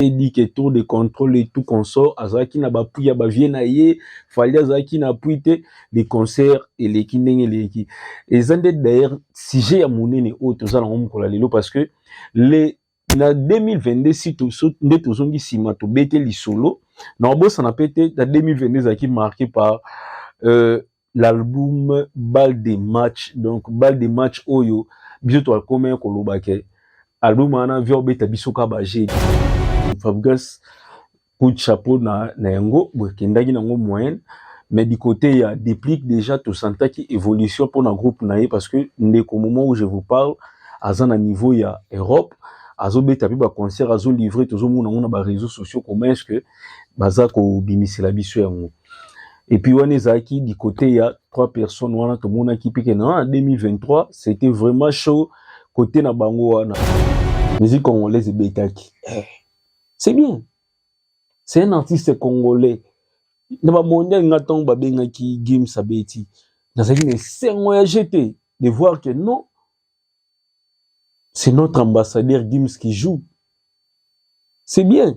Et dit que tour de contrôle et tout consort, azaki na ba puya ba vienaye, fallait azaki na puite des concerts et les kindeng et les et zande d'ailleurs sujet ya monene autre za na ngomukola lelo parce que les na 2022 si tout nde tozongi sima to bete lisolo na obosa na pété na 2022 zaki marqué par l'album Bal des matchs, donc Bal des matchs oyo biso to alcomen ko lobake album ana vio beta biso ka baje Fabregas coup de chapeau na yango kendaki nango moyenne mais du côté il y a déplique déjà tout senta qui évolution pour un groupe naé parce que au moment où je vous parle à un niveau il y a Europe azo beta bi ba concert azo livrer toujours mon ba réseaux sociaux comment est-ce que baza ko bimisela biso yango et puis on est aki du côté il y a 3 personnes wana to mona ki pique en 2023 c'était vraiment chaud côté na bango wana musique congolaise betaki c'est bien. C'est un artiste congolais. Na ba mondial ngaton ba bengaki Gims Sabeti. Na zaki ne sengoya jeté de voir que non, c'est notre ambassadeur Gims qui joue. C'est bien.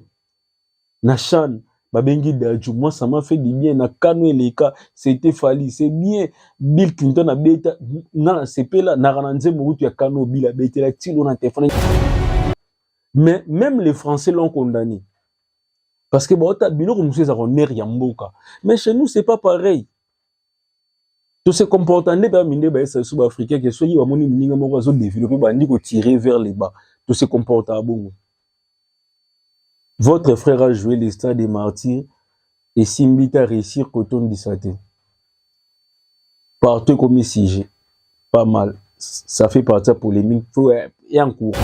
Nachan ba bengi Daju, moi ça m'a fait du bien na Kano Eleka, c'était Fali, c'est bien. Bill Clinton a beta na CP là na rananze morutu ya Kano Bill a beta la tilo na téléphone. Mais même les Français l'ont condamné. Parce que mais chez nous c'est pas pareil. Tout ce comportement sud-africain que soit tirer vers les bas. Tout ce comportement. Votre frère a joué les stades des martyrs et Simbita a réussi Coton Dissaté. Partout comme sujet. Pas mal. Ça fait partie de la polémique. Et en cours.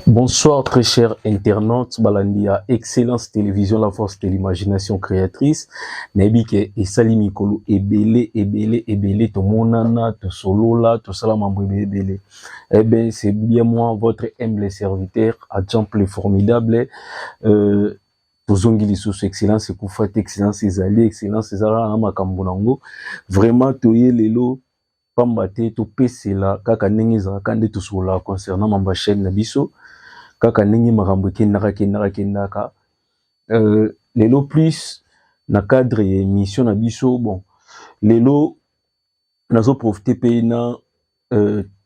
Bonsoir très chers internautes, Balandia, Excellence Télévision, la force de l'imagination créatrice. Nebike et Sali Mikolo, ebele, to monana, to solo là, to salamambo ebele. Eh ben, c'est bien moi, votre humble serviteur, Adjample formidable, to zongili sous excellence, Koufat, excellence, Ezali, excellence, Ezara, Namakambonango. Vraiment, toye lelo, pambate, to pese la, kaka nengeza, kande to sola, concernant ma chaîne Nabiso. Kaka nengi makambo kendaka lelo plus na cadre ya émission na biso bon lelo nazo profiter pe na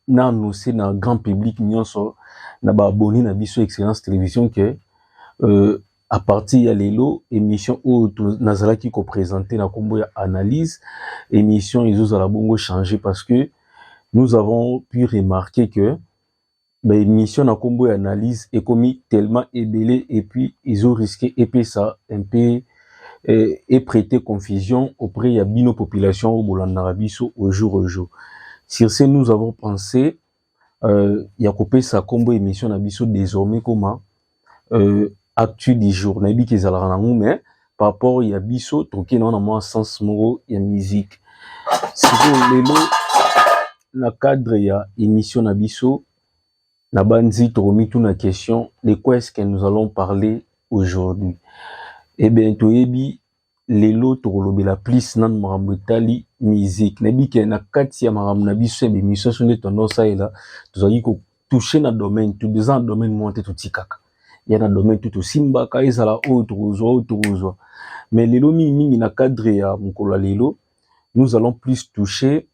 annoncer na grand public nyonso na ba abonné na biso Excellence Télévision que à partir ya lelo émission où nazalaki ko présenter na kombo ya analyse émission ezozala bongo changer parce que nous avons pu remarquer que l'émission na combo analyse est commis tellement ébélé et puis ils ont risqué et ça un peu et prêter confusion auprès de bino population au Bolandarabiso au jour. Sur ce, nous avons pensé y a coupé sa combo émission nabiso désormais comment actu du jour na biki zala mais par rapport y a biso toké na moi sens moro ya musique. C'est lelo na cadre ya émission nabiso na banzi tomi tout na question de quoi est-ce que nous allons parler aujourd'hui. Eh bien toyebi lelo tokolobi la plus nan marambetali musique nabi ke na kati ya maram na biso be mission sonde tendance ela tozali ko toucher na domaine tout des en domaine monter tout tikaka ya na domaine tout simba ka ezala autre mais lelo mingi na cadre ya mukolo lelo nous allons plus toucher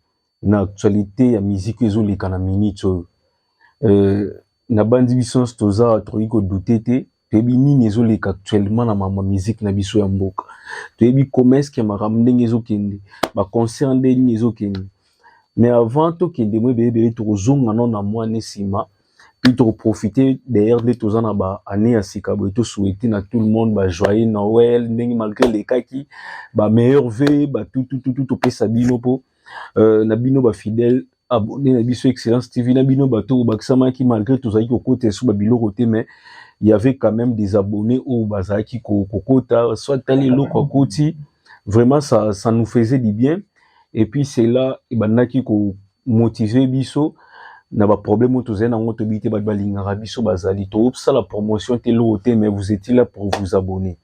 na actualité ya musique ezoleka na minute na bandi biso toza troiko dutete tebi nini ezoleka actuellement na mama musique na biso ya mboka tebi comment est-ce que maram ndenge ezokende ba concert ndenge ezokende mais avant to kende mo bebe tozonga non na mwana sima puis to profiter d'ailleurs de toza na ba année ya sikabo to souhaiter na tout le monde ba joyeux Noël ndenge malgré les kaki ba meilleur vœux ba tout pesa bino po na bino ba fidèle abonné na biso Excellence TV na bino bato bakisama ki malgré tout ça qui côté sous babilo côté mais il y avait quand même des abonnés au bazaki kokota soit tali loko koti Vraiment, ça nous faisait du bien. Et puis, c'est là, et ben, naki ko motiver biso, na ba problème autour na ngoto bité ba balingara biso bazali. To ça la promotion te lote, mais vous étiez là pour vous abonner.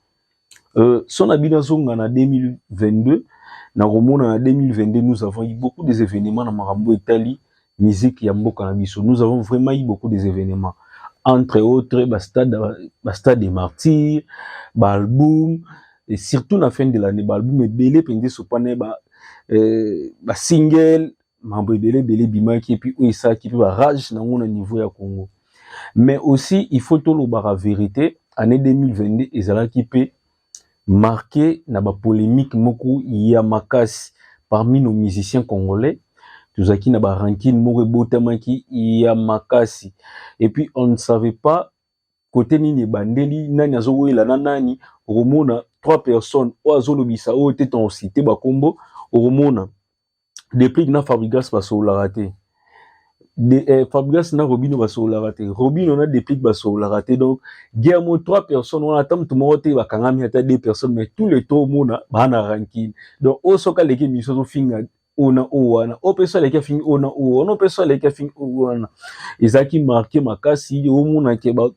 Son habit zonga na 2022, na romona na 2022, nous avons eu beaucoup des événements na Marambo Italie, musique ya mboka na biso. Nous avons vraiment eu beaucoup des événements. Entre autres, Stade des Martyrs, album, et surtout la fin de l'année, album est belé, pendant ce panel, single, mambo belé, bimaki, et puis, oui, ça, qui peut rage dans mon niveau ya Congo. Mais aussi, il faut tout le la vérité, année 2022, et ça qui peut marqué na ba polémique moko ya makasi parmi nos musiciens congolais. Tuzaki na ba ranking moko botamaki ya makasi. Et puis on ne savait pas côté nini bandeli nani azowela na nani romona 3 personnes o azolobisa o te ton cité ba kombo romona depuis na Fabregas basola raté. Fabregas na Robino basola raté. Robino na depuis basola raté. Donc guerre mo 3 personnes on attend tout monde te bakangami ata 2 personnes mais tous les trois mona bana ranking. Donc o soka leki miso finga ona owana o personne leki finga ona owana o personne leki finga owana. Ezaki marqué makasi o mona ke ba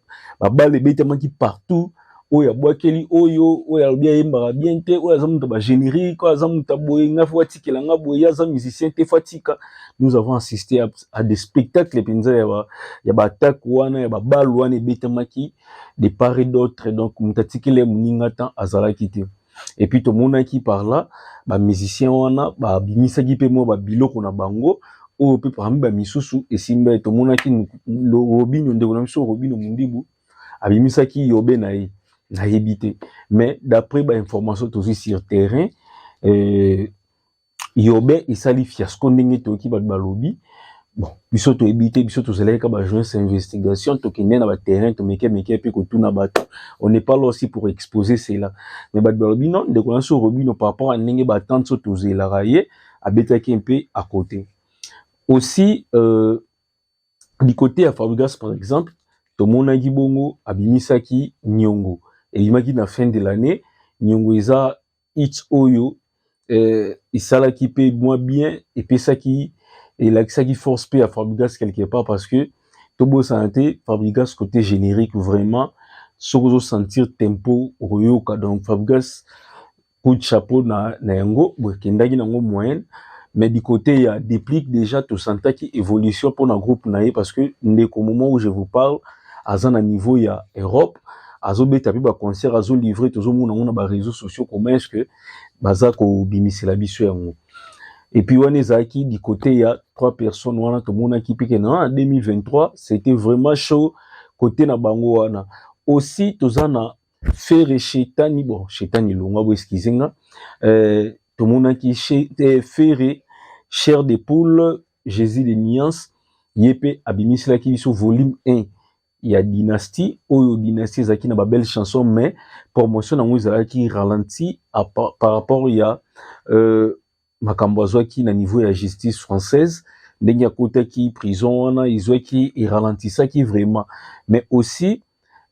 bale betama ki partout. Oya bwakeli oyo oya bien yemba bien te oya zamuta ba générique oya zamuta boye nga fatika nga boye za musicien te fatika. Nous avons assisté à des spectacles penza ya ba attaque wana ya ba balle wana betamaki de part et d'autre. Donc mutatikele muninga tan azalaki te. Et puis to monaki par là ba musicien wana ba bimisaki pe mo ba biloko na bango o pe parmi ba misusu esimba to monaki le Robino ndeko na biso Robino Mundibu abimisaki yobe na ye na yebité. Mais d'après ba information toujours sur terrain yobe isali fiasco ndenge toki ba balobi. Bon, biso to ebité biso to zeleka ba joindre investigation to kende na ba terrain to meke pe ko tuna bato. On n'est pas là aussi pour exposer cela. Mais ba balobi non de ko sur Robino par rapport à ndenge ba tante so to zelaka ye abetaki un peu à côté. Aussi du côté à Fabregas par exemple, to monaki bongo abimisaki Nyongo. Et il m'a dit na fin de l'année, Nyongo eza it's oyo isala qui paye moins bien et puis ça qui et là ça qui force paye à Fabregas quelque part parce que Tobo santé Fabregas côté générique vraiment sozo sentir tempo royoka. Donc Fabregas coup de chapeau na yango kendaki nango moyenne. Mais du côté il y a déplique déjà tout senta qui évolution pour un groupe naé parce que au moment où je vous parle à un niveau il y a Europe azo beta pe ba concert azo livrer toujours mon ba réseaux sociaux comment est-ce que baza ko bimisela biso yango. Et puis on ezaki du côté il y a 3 personnes wana to mona ki pique en 2023 c'était vraiment chaud côté na bango wana. Aussi tozana faire chetani bon chetani longa bo excusenga to mona ki faire chair de poule Jésus des nuances yepe abimisela ki biso volume 1. Il y a Dynastie, ou Dynastie zaki na ba belle chanson, mais promotion na ngouza qui ralentit par rapport il y a makambozo qui na niveau de la justice française, ndenge côté qui prison na izo qui ralentissa qui vraiment, mais aussi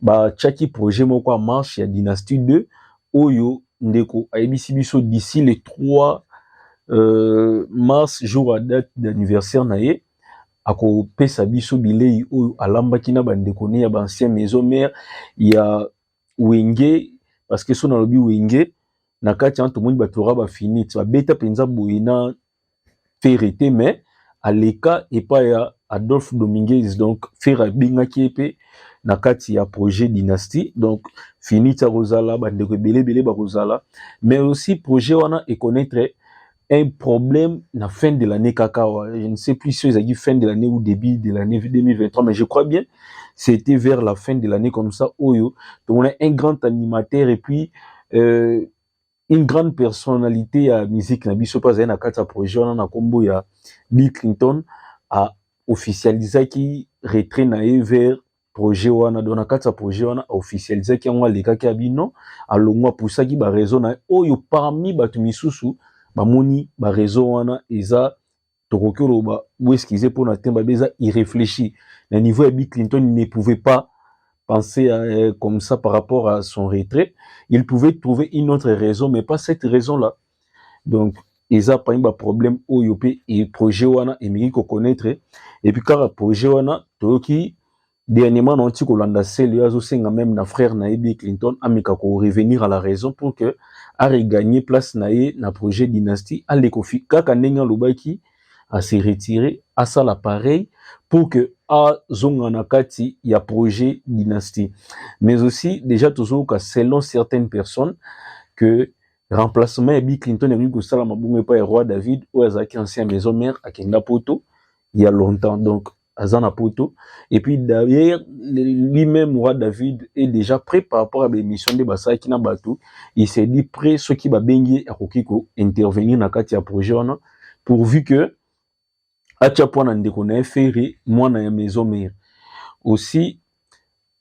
ba chaki projet moko marche il y a Dynastie 2 oyo ndeko ayebisi biso d'ici le 3 mars jour à date d'anniversaire na ye ako pesa biso bilei oyo alambaki na bandeko ne ya ancien maison mère ya wenge parce que so na lobi wenge na kati ya tomoni batora ba fini ba beta penza boina ferité mais aleka et pas ya Adolphe Dominguez donc faire bingaki epé na kati ya projet Dynastie donc fini ta rozala bandeko belé ba rozala mais aussi projet wana et connaître un problème na fin de l'année kakawa. Je ne sais plus si c'est fin de l'année ou début de l'année 2023, mais je crois bien c'était vers la fin de l'année comme ça. Oyo, donc on a un grand animateur et puis une grande personnalité à musique na biso pas na kata projet na combo ya Bill Clinton a officialisé qui retrait na vers projet wana dona kata projet wana a officialisé qui on leka ki abino alongwa pour ça qui ba raison na oyo parmi batu misusu bamoni ba réseau wana eza tokokelo ba ou excusez pour na temba beza irréfléchi na niveau ya Bill Clinton il ne pouvait pas penser comme ça par rapport à son retrait. Il pouvait trouver une autre raison, mais pas cette raison-là. Donc, ils ont pas un problème au yopé et projet wana et miki ko connaître. Et puis, car projet wana, toki, dernièrement, on dit que l'on senga même na frère na Bill Clinton, amika ko revenir à la raison pour que, a regagner place na projet dynastie, à l'écofi, kaka nenga lobaki, à se retirer, à ça l'appareil, pour que, à zonganakati, il y a projet dynastie. Mais aussi, déjà, toujours que selon certaines personnes, que remplacement Bill Clinton est venu que ça, la pas roi David, ou Azaki ancien maison mère, à Kenda Poto, il y a longtemps, donc, Azana Poto. Et puis, derrière, lui-même, roi David, est déjà prêt par rapport à l'émission de Bassa Kina Batou. Il s'est dit prêt, ce qui va bengi à Kokiko, intervenir dans le projet, pourvu que, Achapo na ndeko na ferry mwana ya maison mère aussi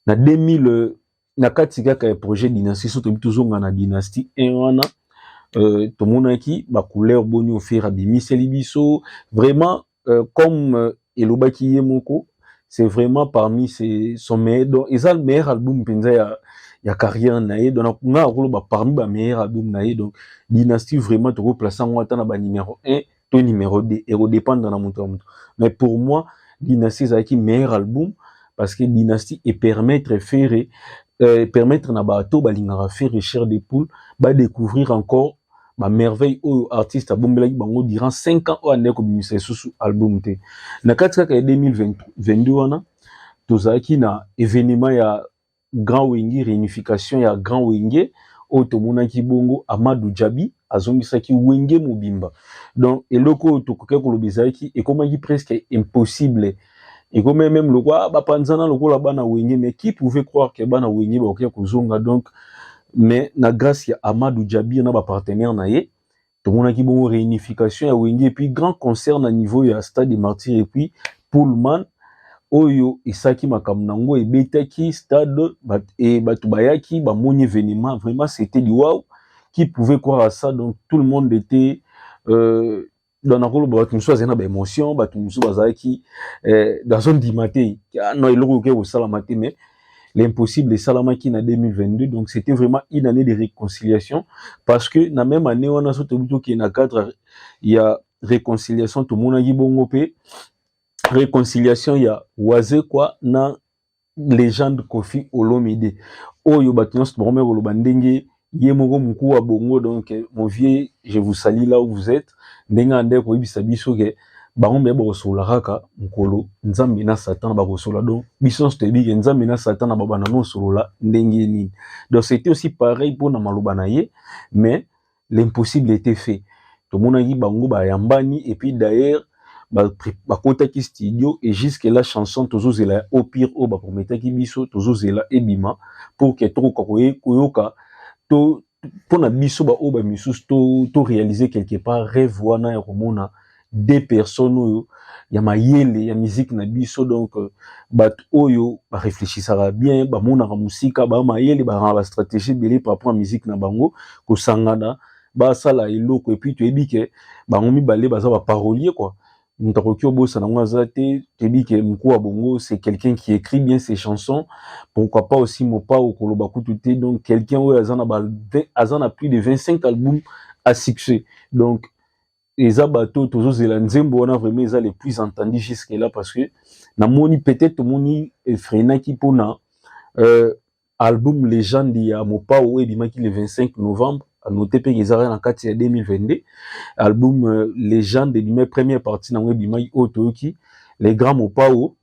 na 2000 na katika ka projet dynastie surtout tozonga na dynastie et wana tomonaki ba couleur boni ofera bimiseli biso vraiment comme elobaki yemoko c'est vraiment parmi son meilleur donc ils le meilleur album penza ya carrière na ye donc nga koloba parmi ba meilleur album na ye donc dynastie vraiment to placer ngata na ba numéro 1 to numéro 2 et dépendre dans mon temps. Mais pour moi, Dynasty c'est qui meilleur album parce que Dynasty et permettre na bato balingara faire cher des poules ba découvrir encore ma merveille au artiste bombelaki bango durant 5 ans au ande ko bimisa sous album te. Na katika ka 2022 wana tozaki na événement ya Grand Wenge réunification ya Grand Wenge au tomonaki bongo Amadou Djabi azongisaki Wenge mobimba. Donc eloko tokoke kolobizaki et comme presque impossible et comme même le quoi ba panzana loko la bana Wenge mais qui pouvait croire que bana Wenge ba okia kozonga donc mais na grâce ya Amadou Djabi na ba partenaire na ye tomonaki bongo réunification ya Wenge et puis grand concert na niveau ya Stade des Martyrs et puis Pullman oyo isaki makamnango ebetaki stade et batubayaki ba moni événement vraiment c'était du wow qui pouvait croire à ça donc tout le monde était dans la rôle ba tumso azena ba émotion ba tumso bazaki dans zone dimaté non il logo ke au salamate mais l'impossible salamaki na 2022 donc c'était vraiment une année de réconciliation parce que na même année on a surtout qui na cadre il y a réconciliation tout le monde a dit bongo pe réconciliation ya waze quoi na légende Kofi Olomide oyo batunos bomé koloba ndenge ye moko muku wa bongo donc mon vieux je vous salue là où vous êtes ndenge ande ko ibisa biso ke bango me ba kosola kaka mukolo nzambe na satan ba kosola donc biso te bi ke nzambe na satan na baba na no solola ndenge ni donc c'était aussi pareil pour na maloba na ye mais l'impossible était fait to monaki bango ba yambani et puis d'ailleurs bakotaki studio et jusque la chanson tozozela au pire o baprometaki biso tozozela ebima pour que tokoka koyoka to pona biso ba o ba misusu to réaliser quelque part rêve wana ya komona deux personnes oyo ya mayele ya musique na biso donc bat oyo ba réfléchissera bien ba monaka musika ba mayele ba stratégie belé par rapport à musique na bango ko sangana ba sala eloko et puis tu ebi ke bango mibale baza ba parolier quoi. Bongo c'est quelqu'un qui écrit bien ses chansons, pourquoi pas aussi Mopa ou Kolobakutute, donc quelqu'un où Azan a plus de 25 albums à succès. Donc, les abatos, toujours Zélandzembo, on a vraiment les plus entendus jusqu'à là parce que, na moni peut-être moni frena qui pona, album légende il y a Mopa ou Ebimaki le 25 novembre, à noter que ils arrivent en 4 2022 album légende de mes première partie na Ebimaki Otoki les grands Mopao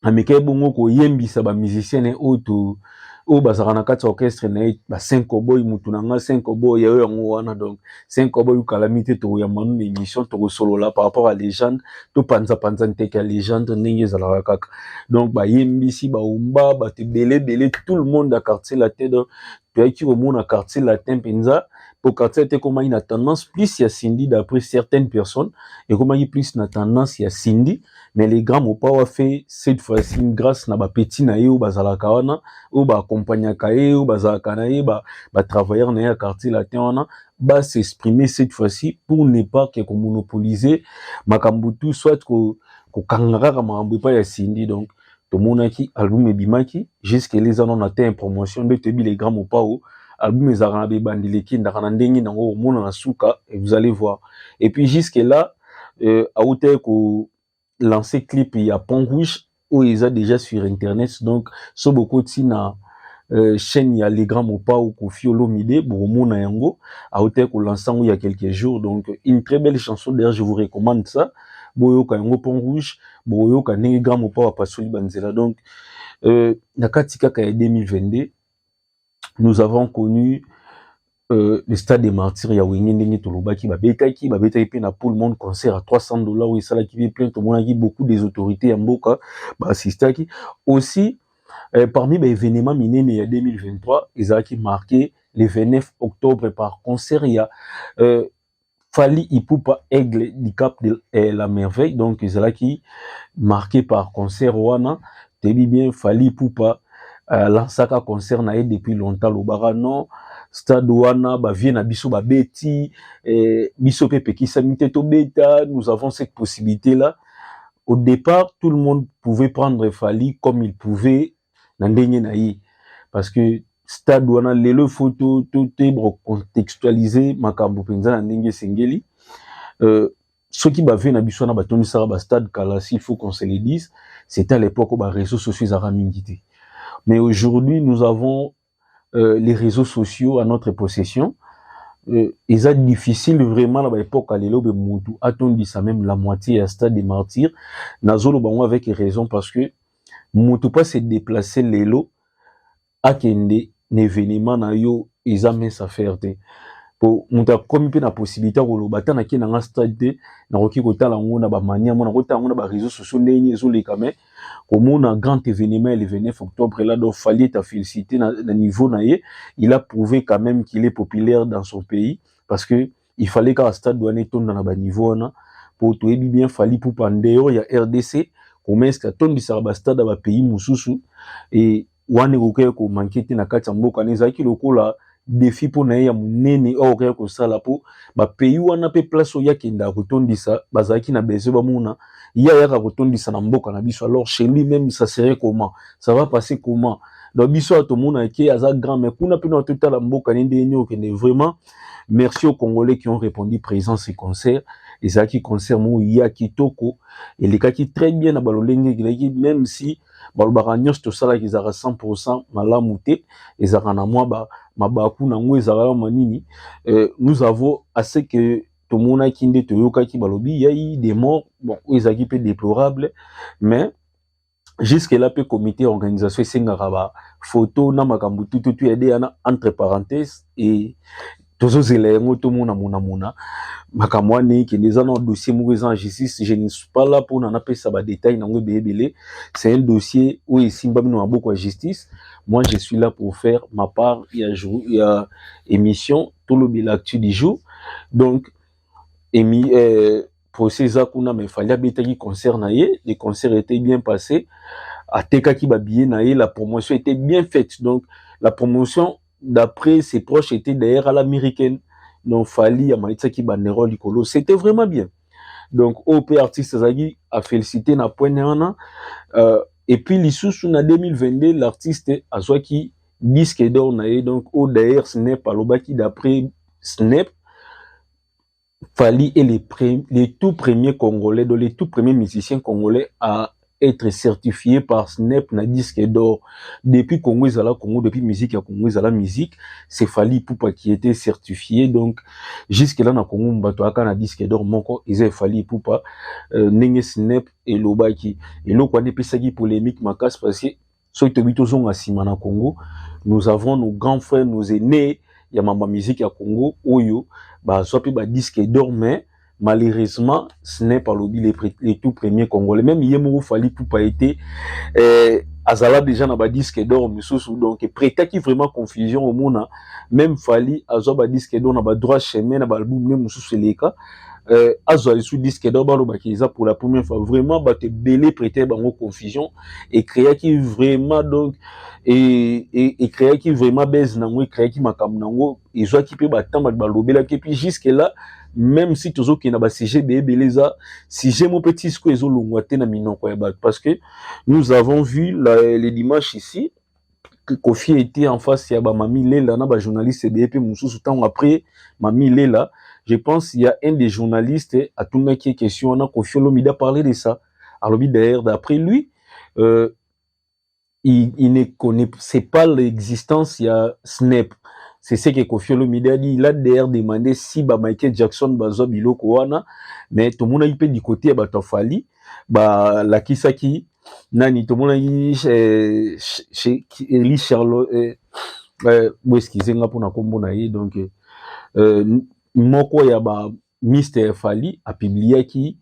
ameke bongo ko yembisa ba musicien oto o bazara na kati orchestre na ba 5 boy mutu na nga 5 boy ya yango wana donc 5 boy calamité to ya manu émission to solo là par rapport à légende to panza nteke légende ndenge za la kaka donc ba yembisi ba umba ba te belé tout le monde a quartier la tête donc qui au monde a quartier latin penza pour quartier était comme une tendance plus il y a Cindy d'après certaines personnes et comme il plus une tendance il y a Cindy mais les grands m'ont pas fait cette fois-ci grâce na ba petit na yo bazala kawana ou ba accompagner kae ou bazala kanae ba travailleurs na quartier latin wana ba s'exprimer cette fois-ci pour ne pas que monopoliser makambutu soit ko kangara makambu pas ya Cindy donc tomonaki album ebimaki jusque les années on atteint promotion de tebi les grands mopao album ezara be bandileki ndaka na ndenge nango omona na suka et vous allez voir et puis jusque là aouté ko lancer clip il y a Pont Rouge où ils a déjà sur internet donc so beaucoup tina chaîne il y a les grands mopao Kofi Olomide Boromona yango aouté ko lancer il y a quelques jours donc une très belle chanson d'ailleurs je vous recommande ça boyoka yango Pont Rouge boyoka ndenge grand mopao pasoli banzela donc na katika ka 2022 nous avons connu le stade des martyrs ya wenge ndenge tolobaki babetaki pe na pour le monde concert à $300 où ça là qui vient plein tout le monde qui beaucoup des autorités ya mboka ba assistaki aussi parmi les événements minene ya 2023 ils a qui marqué le 29 octobre par concert il y a Fally Ipupa Aigle du Cap de la Merveille donc ils a qui marqué par concert wana tebi bien Fally Ipupa lansaka concert na depuis longtemps lobara non stade wana ba vie na biso ba beti biso pe pekisa miteto beta nous avons cette possibilité là au départ tout le monde pouvait prendre Fally comme il pouvait na ndenge na yi parce que stade wana lelo photo tout est contextualisé makambo penza na ndenge sengeli ceux qui bavaient na biso na batoni sara ba stade kalasi il faut qu'on se le dise c'était à l'époque où ba réseaux sociaux za ramingité. Mais aujourd'hui, nous avons les réseaux sociaux à notre possession. Et c'est difficile vraiment à l'époque à l'élo de Moutou. Attendu ça même la moitié à stade des martyrs. Nazolo bango avec raison parce que Moutou pas se déplacer l'élo à kende l'événement na yo ils amènent sa fierté. Pour monter comme une possibilité de lobata na ki na stade na roki kota la ngona ba mania mona kota ngona ba réseaux sociaux ndeni ezole quand comme on a un grand événement le 29 octobre là donc fallait ta féliciter na niveau na ye il a prouvé quand même qu'il est populaire dans son pays parce que il fallait qu'à stade douane tonne dans ba niveau na pour tout bien fallait pour pandeo il y a RDC comme est-ce que tonne bisa ba stade ba pays mususu et wane ko ko manquete na kati mboka neza ki lokola défi pour na ya munene o ko sala po ba pays wana pe place ya kenda kotondisa bazaki na besoin ba muna il y a kotondisa na mboka na biso alors chez lui même ça serait comment ça va passer comment donc biso to muna ki aza grand mais kuna pe na total la mboka ndenge nyo que vraiment merci aux Congolais qui ont répondu présent ces concerts et ça qui concerne mo ya kitoko et les cas qui très bien na balolenge même si balobaka nyonso tosala ezaka 100% malamu te ezaka na mwa mabaku nango ezaka manini nous avons assez que tomonaki nde toyokaki balobi yai des morts bon ezaki pe déplorable mais jusque là pe comité organisation esengaka ba photo na makambo tututu yade yana entre parenthèses et tozozela yango tomona mona makambo ane qui des en dossier moko en justice je ne suis pas là pour n'en appeler ça ba détail nango belé c'est un dossier où ici mbami na beaucoup de justice moi je suis là pour faire ma part il y a émission tout le l'actu du jour donc procès za kuna mais fallait betaki concert na ye les concerts étaient bien passés à tekaki ba billet na ye la promotion était bien faite donc la promotion d'après ses proches était d'ailleurs à l'américaine donc Fally a maïtsaki bandérole likolo c'était vraiment bien donc OP artiste Zagi a félicité na point na et puis lisusu na 2022 l'artiste azwaki disque d'or na ye donc au d'ailleurs Snap alobaki d'après Snap Fally est les tout premiers Congolais, donc les tout premiers musiciens congolais à être certifiés par Snap na disque d'or. Depuis Congo Zala Congo, depuis musique à Congo Zala musique, c'est Fally Ipupa qui était certifié. Donc jusque là na Congo mbatoaka na disque d'or moko ils Fally Ipupa nenge Snap et lobaki. Et là quoi nepesaki polémique makas parce que ceux qui habitent au Sima na Congo, nous avons nos grands frères, nos aînés, il y a ma musique à Congo, Oyo, bah soit puis bah disque d'or mais malheureusement ce n'est pas les tout premiers Congolais même Yemoro Fally Ipupa été azala déjà na ba disque d'or misusu donc prêta qui vraiment confusion au monde même fali azwa ba disque d'or na ba droit chemin na ba album ne misusu leka azwa sous disque d'or balo ba kiza pour la première fois vraiment ba te belé prêter bango confusion et créer qui vraiment donc et créer qui vraiment baise nango et créer qui makam nango ezwa qui peut ba tamba ba lobela et puis jusque là même si toujours qui na ba CG beleza si j'ai mon petit sco ezolongwa te na minoko ya bato parce que nous avons vu les dimanches ici que Kofi était en face il y a ba Mami Lela na ba journaliste BEP mususu temps après Mami Lela je pense il y a un des journalistes à tout le qui est question on a Kofi Olomide a parlé de ça alors d'ailleurs d'après lui il ne connaissait pas l'existence il y a Snap. C'est ce que Kofi Olomide a dit. Il a d'ailleurs demandé si Michael Jackson bazo biloko wana, mais tout le monde a eu du côté à Batofali, la Kisaki, nani, tout le monde a eu chez Eli Charlotte, où est-ce qu'ils ont pour na kombo na ye, donc, moko ya Mr. Fali a publié qui,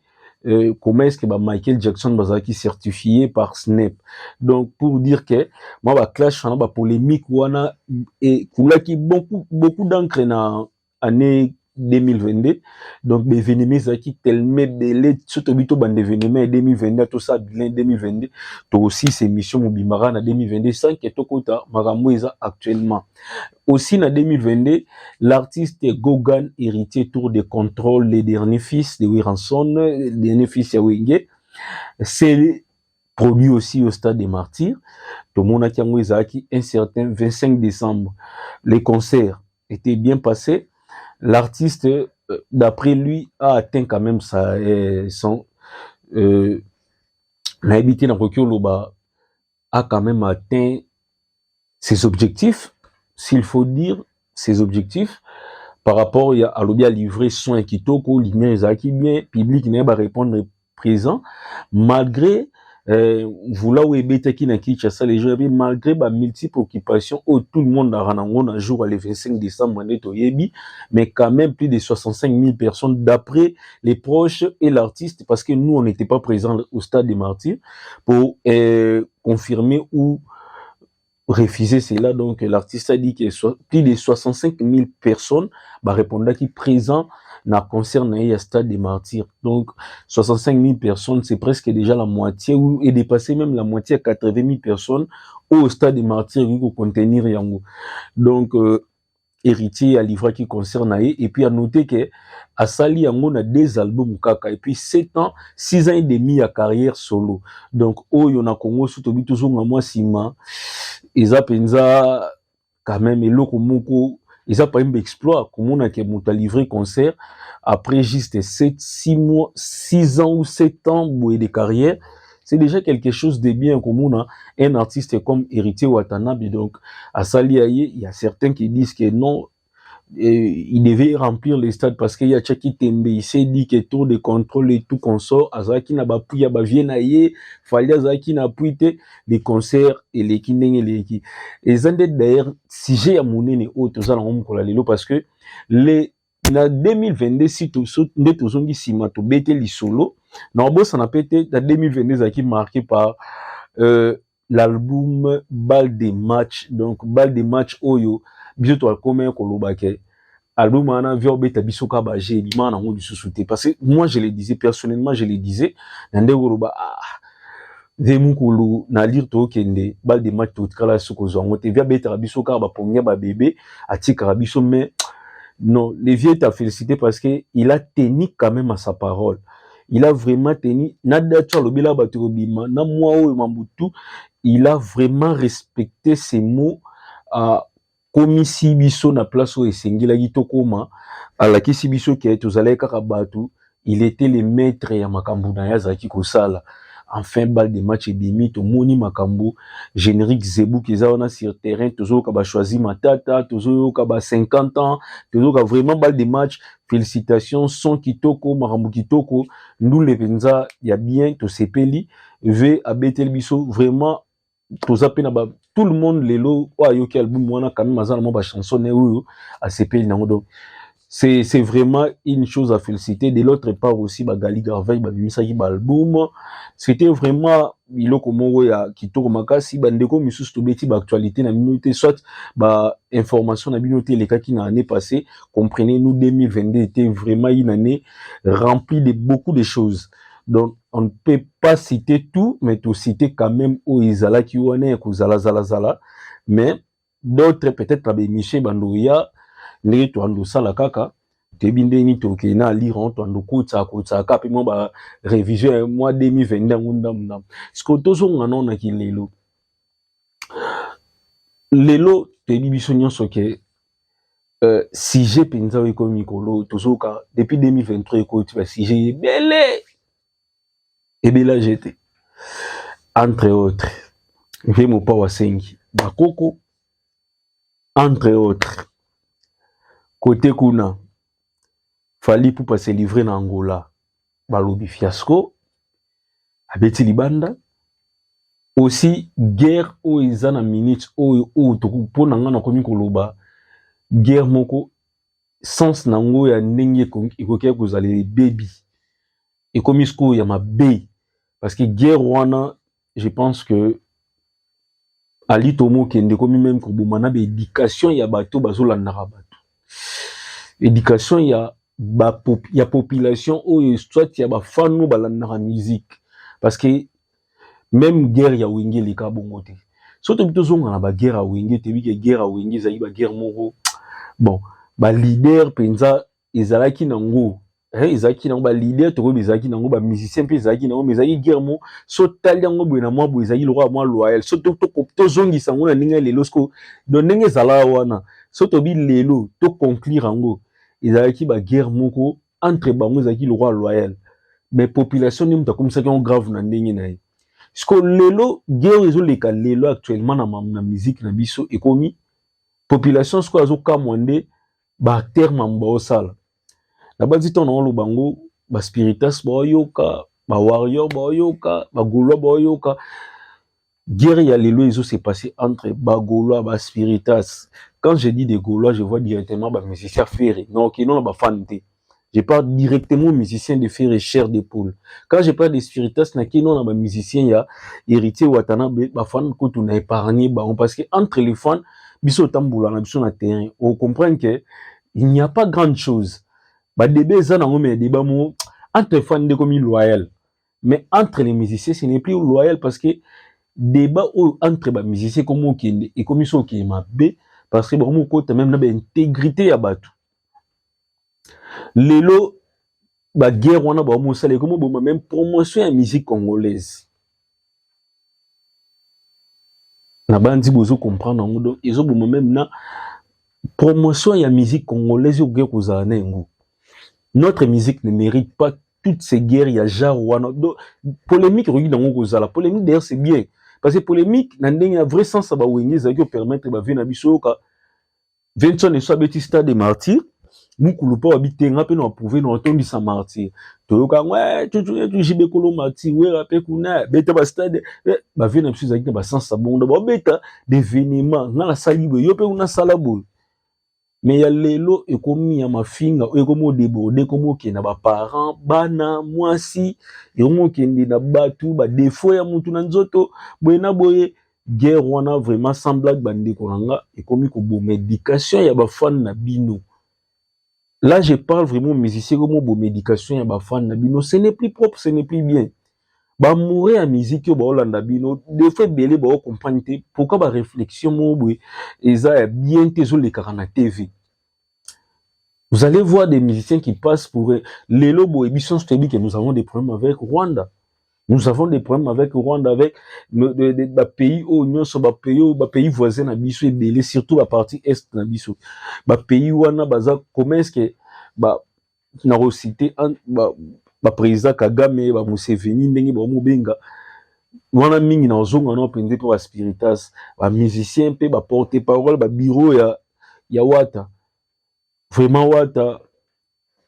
comment est-ce que Michael Jackson qui certifié par Snap. Donc pour dire que moi ba clash na ba polémique wana et kula qui beaucoup d'encre na année 2022 donc des événements qui tellement belé surtout bito bande événements 2022 tout ça bilan 2022 to aussi ces missions mobimara na 2022 sans que to kota makambo eza actuellement. Aussi, en 2022, l'artiste Gogan, héritier tour de contrôle, les derniers fils de Wiranson, les derniers fils de Wenge, c'est produit aussi au stade des Martyrs. Tout le monde a dit un certain 25 décembre. Les concerts étaient bien passés. L'artiste, d'après lui, a atteint quand même son l'habité dans Loba a quand même atteint ses objectifs. S'il faut dire ses objectifs par rapport à l'objet à livrer soin qui toko l'image qui bien public n'est pas répondre présent malgré vouloir ou ebeta qui na Kinshasa les gens malgré ba multiples occupations où tout le monde a ranango un jour le 25 décembre mais quand même plus de 65 000 personnes d'après les proches et l'artiste parce que nous on n'était pas présents au stade des Martyrs pour confirmer ou refuser cela, donc l'artiste a dit que plus de 65 000 personnes répondent qui présent dans le concert à Stade des Martyrs. Donc 65 000 personnes, c'est presque déjà la moitié, ou est dépassé même la moitié à 80 000 personnes au Stade des Martyrs pour contenir Yango. Donc héritier à livrer qui concerne et puis à noter que à Sali Yango a des albums kaka et puis 7 ans 6 ans et demi à carrière solo donc oh y en a Congo surtout toujours moi sima ils a penza quand même eloko moko ils a pas un exploit comme on a que monta livré concert après juste 6 mois 6 ans ou 7 ans de carrière. C'est déjà quelque chose de bien commun, un artiste comme Héritier Watanabe. Donc, à Saliaye, il y a certains qui disent que non, il devait remplir les stades parce qu'il y a Tchaki Tembe, il s'est dit que tour de contrôle et tout consort, Azaki n'a pas pu, Viennaye, fallait Azaki n'a pu les concerts et les kindeng et les qui. Et Zandé d'ailleurs, si j'ai à mon nez autre, ça l'a parce que les, na 2022, si tout ça, n'est tout zongi sima, tout bête li solo, non, bon, ça n'a pas été, en 2022, qui marqué par, l'album Bal des matchs, donc Bal des matchs Oyo, bientôt à combien kolobake, album ana vio beta bisoka ba j'ai l'imana on du sous-souté, parce que moi je le disais, personnellement je le disais, nande koloba, Zemukulu, na lire to kende, Bal des matchs tout kala soko zongo, te via beta bisoka ba pongia ba bébé, atika biso, mais, non, les vieux t'a félicité parce que il a tenu quand même à sa parole. Il a vraiment tenu, il a vraiment respecté ses mots à comme si biso na place où esengila gitokoma à la kisi biso qui est aux kakabatu, il était le maître ya makambu na yazaki kosala. Enfin, balle de match et bimi, to moni makambo, générique Zebou qui est sur terrain, toujours kaba choisi Matata, toujours kaba 50 ans, toujours kaba vraiment balle de match, félicitations, son kitoko, makambo kitoko, nous les penza, y a bien, to sepeli, ve abetel biso, vraiment, to zapena ba, tout le monde les lots, yo ki album, wana, quand même, mazana, ba chanson, à sepeli, donc, c'est vraiment une chose à féliciter. De l'autre part aussi, Gali Garvey, album, c'était vraiment biloko moko ya kitoko makasi bandeko misusu tobeti ba actualité na minute soit ba information na bino te lekaki na année passée. Comprenez, nous 2022 était vraiment une année remplie de beaucoup de choses. Donc on ne peut pas citer tout, mais tout citer quand même au izala ki wana ko zala zala zala, mais d'autres peut-être ba Michel Bandoya ne to ando sala kaka tebindeni toke na lire on to ando kotsa kapi mo ba révision mois 2022 ngunda sko tozo ngano na kilelo lelo tebi biso nyonso ke sujet penza weko mikolo tozoka depuis 2023 ko tu ba sujet ebela jeté entre autres vemo pa wa sengi bakoko entre autres côté kuna Fali pour se livrer na Angola balobi fiasco abeti libanda aussi guerre o ezana minute o to pona ngana komi koloba guerre moko sens nango ya ndenge ikokia kozala baby et comme isko ya mabe parce que guerre wana je pense que ali tomo kende komi même ko bomana be éducation ya bato bazolanda bato éducation ya ya population ou soit ya ba fanu balanda musique parce que même guerre ya wenge les ka bongote surtout bizonga na ba guerre ya wenge te bi ke guerre ya wenge za ba guerre moko bon ba leader penza ezalaki nango ezalaki nango ba leader to ko bezalaki nango ba musicien pe ezalaki nango mais ezalaki guerre mo so tali yango boye na mwa boye ezalaki lokwa mwa loyal so to zongisa ngo na ninga lelo sko donc ndenge zala wana so to bi lelo to conclure yango ezalaki ba guerre moko entre bango ezalaki le roi loyal mais population ni muta comme ça qui ont grave na ndenge na ye sko lelo guerre ezoleka lelo actuellement na musique na biso ekomi population sko azoka mwande ba terme mba osala na bazi to na bango ba spiritas ba yoka ba warrior ba yoka ba gaulois ba yoka guerre ya lelo ezo se passer entre ba gaulois ba spiritas. Quand je dis des Gaulois, je vois directement les musiciens ferrés. Non, qui n'ont pas fan. Je parle directement aux musiciens de fer et chair d'épaule. Quand je parle des spiritas, qui n'ont pas musiciens, il y a héritier Watana, ba fan que tu n'as épargné, parce que entre les fans, biso tamboula na biso na terrain. On comprend que il n'y a pas grande chose. Ba débat ça na ngome débat mo entre fans de comme loyal. Mais entre les musiciens, ce n'est plus loyal parce que débat entre les musiciens comme qui et comme ils sont qui m'a bé parce que bon côté même na intégrité ya bato lelo ba guerre wana ba mo sale comme bon même promotion ya musique congolaise na bandi bozo comprendre ngo ezo bon même na promotion ya musique congolaise au guerre kozana ngo notre musique ne mérite pas toutes ces guerres ya genre wana polémique regarde ngo kozala polémique d'ailleurs c'est bien parce que polémique na ndenge na vrai sens ba wenge za ki permettre ba vie na biso ka Vincent et soit Betista des martyrs, Mukulu pa wabitenga pe no approuver no tombi sa martyr. To ka ouais, tu jibe kolo martyr, ouais rapé kuna, beta ba stade, ba vie na biso za ki ba sens sa bonda, ba beta d'événements, na la salibo yo pe una salabo. Mais ya lelo ekomi ya mafinga, ekomo débordé komo ke na ba parents, bana, mwasi, ekomo ke ndi na batu, ba défaut ya mutu na nzoto, boye na boye guerre wana vraiment sans blague bandi konanga ekomi ko bo médication ya ba fan na bino. Là je parle vraiment musicien comme bo médication ya ba fan na bino, ce n'est plus propre, ce n'est plus bien. Ba mourir à musique yo ba olanda bino, des fois belé ba comprendre pourquoi ba réflexion mo boye eza bien tezo le na TV. Vous allez voir des musiciens qui passent pour les lobos et bisons que nous avons des problèmes avec Rwanda. Nous avons des problèmes avec Rwanda, avec des pays où nous sommes pays voisins na biso et surtout la partie est na biso. Pays wana baza comment est-ce que na recité président Kagame Museveni ndenge ba mobenga wana mingi na zonga na pende pour spiritas ba musicien pe ba porter parole ba bureau ya wata vraiment wata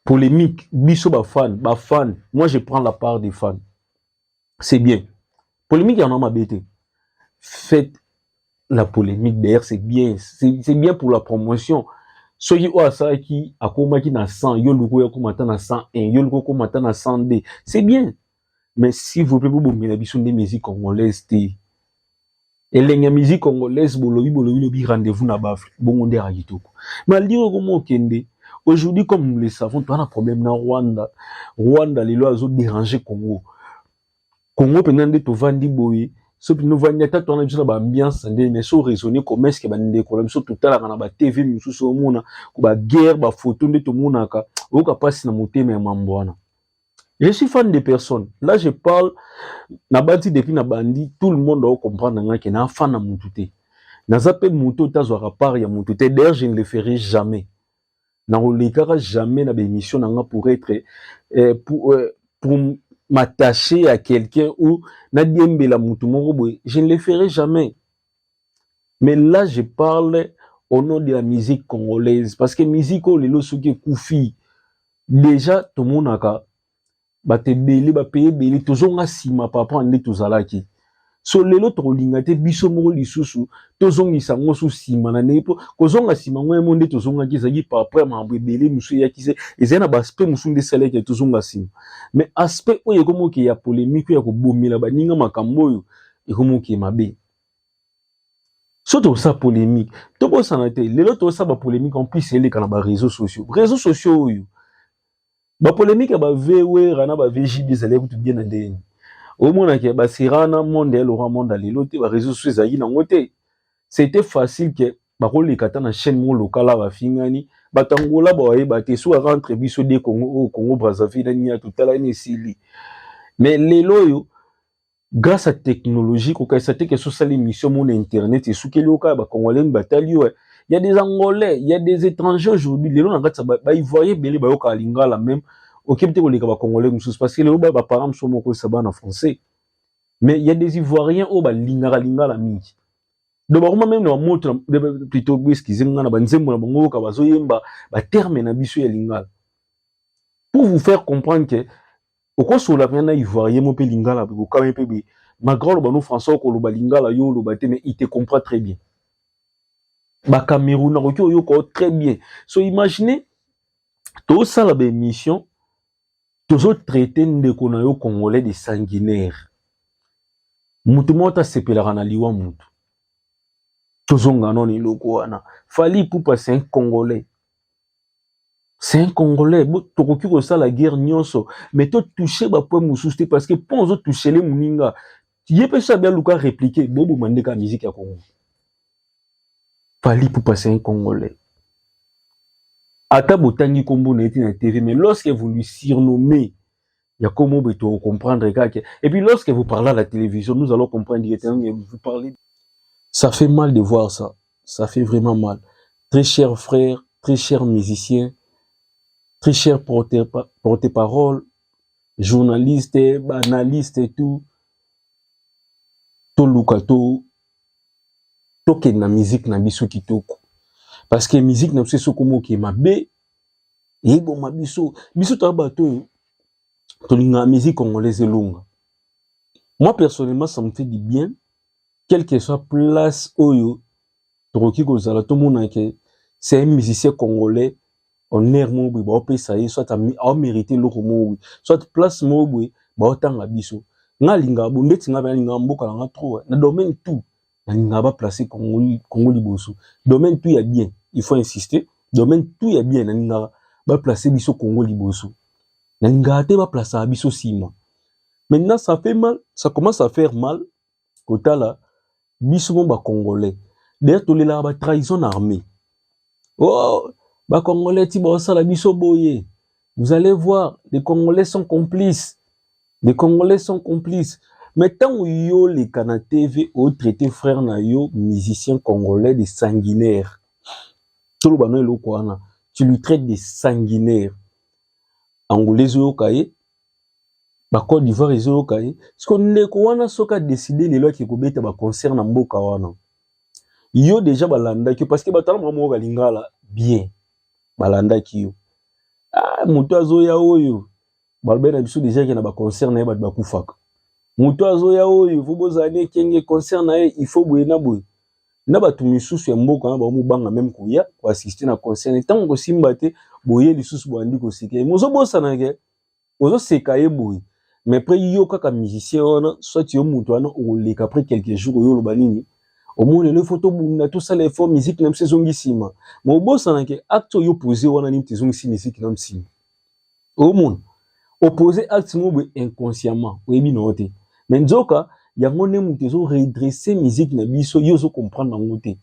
polémique biso ba fan moi je prends la part des fans. C'est bien. Polémique, il y en a ma bête. Faites la polémique, d'ailleurs, c'est bien. C'est bien pour la promotion. Ceux qui ont ça qui a combattu na 100, yo luko ya komata na 101, yo luko komata na 102. C'est bien. mais s'il vous plaît vous bomela biso nde musique congolaise te elenge musique congolaise bolobi lobi rendez-vous na bafle bongo nde kitoko mais aliro komo kende aujourd'hui comme nous le savons tu as un problème na Rwanda lelo azo déranger Congo pendant nde tovandi boye so pino vandi ata to na biso na ba ambiance nde mais so raisonner comme est-ce que bande ko biso totala na ba TV misusu omona ko ba guerre ba photo nde to monaka oka pasi na motema ya mambwana. Je suis fan de personnes. Là, je parle, nabati depuis nabandi, tout le monde doit comprendre que na fan na mutute. Na zape muto tazwara part ya mutute. D'ailleurs, je ne le ferai jamais. Na olekara jamais na bémission nanga pour être pour m'attacher à quelqu'un ou na diembe la mutu moko. Je ne le ferai jamais. Mais là, je parle au nom de la musique congolaise parce que musique o lelo soki kufi. Déjà tout le monde a bate belé ba payer belé tozonga sima papa ande tozalaki so lelo tolinga te biso moko lisusu tozongisa ngo su sima na nepo kozonga sima ngo monde tozonga kizaki papa mambo belé musu ya kise ezena ba aspect musu nde saleke tozonga sima mais aspect oyo komoki ya polémique ya kobomela baninga makambo oyo ekomoki mabe so to sa polémique to bosana te lelo to sa ba polémique en plus eleka na ba réseaux sociaux oyo ba polémique ba vewe rana ba VJ bizale kutu bien ndeni au mona ke ba sirana monde Laurent monde lelo te ba réseaux sociaux ezali na ngote c'était facile que ba kolekata na chaîne mo lokala ba fingani batangola ba yeba te so rentre biso de Congo au Congo Brazzaville ni ya totala ni sili mais lelo yo grâce à technologie ko ka c'était que social émission mon internet et soukeli oka ba congolais batali il y a des Angolais, il y a des étrangers aujourd'hui. Les gens ils voyaient belé ba yoka lingala même au Québec ko leka ba congolais parce que les ba parents sont moko saba en français. Mais il y a des Ivoiriens au ba lingala mingi. Donc ba même na moto plutôt excusez nga na ba nzembo na bango ka bazo yemba ba terme na biso ya lingala. Pour vous faire comprendre que au quoi sur la na Ivoirien mo pe lingala ko ka pe bi magro ba no français ko lo ba lingala yo lo ba te mais il te comprend très bien. Ba Cameroun yoko très bien. So imaginez tout ça la émission tous autres traités de konayo congolais de sanguinaires. Mutu mota sepelera na liwa mutu. Tozonga non ni loko wana. Fali Ipupa c'est un congolais. C'est un congolais. Bo tokoki ko ça la guerre nyonso mais to toucher ba point mususte parce que ponzo toucher les muninga. Yepé ça bien luka répliquer bobo mandeka musique ya Congo. Fali Ipupa c'est un congolais. Ata botangi kombo na eti na TV mais lorsque vous lui surnommez il y a comment beto comprendre que et puis lorsque vous parlez à la télévision nous allons comprendre directement vous parlez ça fait mal de voir ça fait vraiment mal très chers frères très chers musiciens très chers porte-parole journalistes analystes et tout to lukato to ke na musique na biso kitoko. Parce que musique na biso komo ki mabe et bon mabiso biso to bato to linga musique congolaise longa. Moi personnellement ça me fait du bien quelle que soit place oyo troki kozala to mona ke c'est un musicien congolais on air mo bi ba pesa ye soit a mérité lo mo soit place mo bi ba otanga biso nga linga bo ndeti nga ba linga mboka nga trop na domaine tout na ba placer Congo liboso domaine tout ya bien il faut insister domaine tout ya bien na ba placer biso Congo liboso na ngate ba placer biso sima. Maintenant ça fait mal, ça commence à faire mal kotala biso mo ba congolais d'ailleurs to lela ba trahison armée. Oh ba congolais ti ba sala biso boye. Vous allez voir les congolais sont complices. Les congolais sont complices. Mais tant yo les Cana TV au traité frère na yo musicien congolais des sanguinaires. Tout le bano lo kwana, tu lui traites des sanguinaires. Angolais yo kaye, ba Côte d'Ivoire yo kaye. Ce qu'on ne kwana soka décidé les lois qui kobeta ba concerne mboka wana. Yo déjà balanda ki parce que batala mo ga lingala bien. Balanda ki yo. Ah muto azoya oyo. Balbena biso déjà ki na ba concerne ba kufaka. Muto azoya oyo vobozane kenge concerne il faut boye na boye. Na batu misusu ya mboka na ba mu banga même kuya ko assister na concerne tant ko simba te boye lisusu bo andi ko sika. Mozo bosa na ke ozo seka ye boye. mais après yo kaka musicien wana soit yo mutu wana oleka après quelques jours yo loba nini au moins le photo bunda tout ça les faux musique na msezongi sima mo bossa na ke acte yo posé wana ni mtezongi si musique na msima au moins opposé acte mo inconsciemment oyebi no te mais nzoka yango ne mutezo redresser musique na biso yo zo comprendre nango te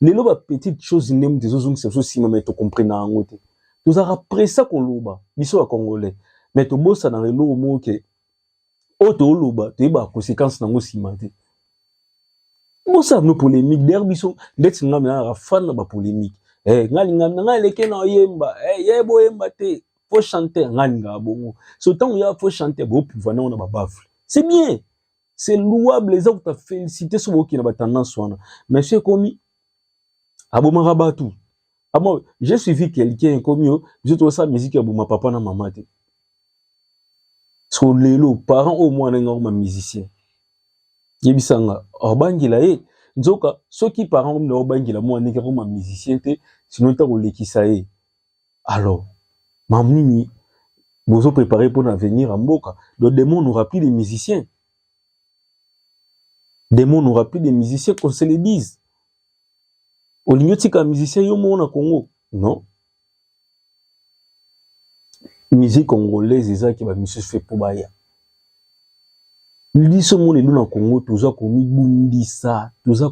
lelo ba petite chose ne mutezo zongi so sima mais to comprendre nango te nous avons après ça qu'on loba biso à congolais mais to bossa na lelo mo ke auto loba te ba conséquence nango sima te bossa no polémique der biso ndeti ngam na fan na ba polémique ngali ngam na leke na yemba yebo yemba te faut chanter ngali nga bongo so tant ya faut chanter bo pouvoir na on ba bafle c'est bien c'est louable les autres féliciter sur qui na ba tendance wana mais c'est commis abomara batu moi j'ai suivi quelqu'un comme yo je trouve ça musique ya boma papa na maman te so lelo parents au moins nga musicien yebisanga obangila ye nzoka soki parents na obangila mo ndeka ko musicien te sinon ta ko lekisa ye alors mamnini bozo préparer pour l'avenir en mboka donc demain on aura plus de musiciens demain on aura plus de musiciens qu'on se le dise olinyotika musicien yo mo na Congo non musique congolaise ezaki ba musique fait pour baya liso mo lelo na Congo toza komibundisa toza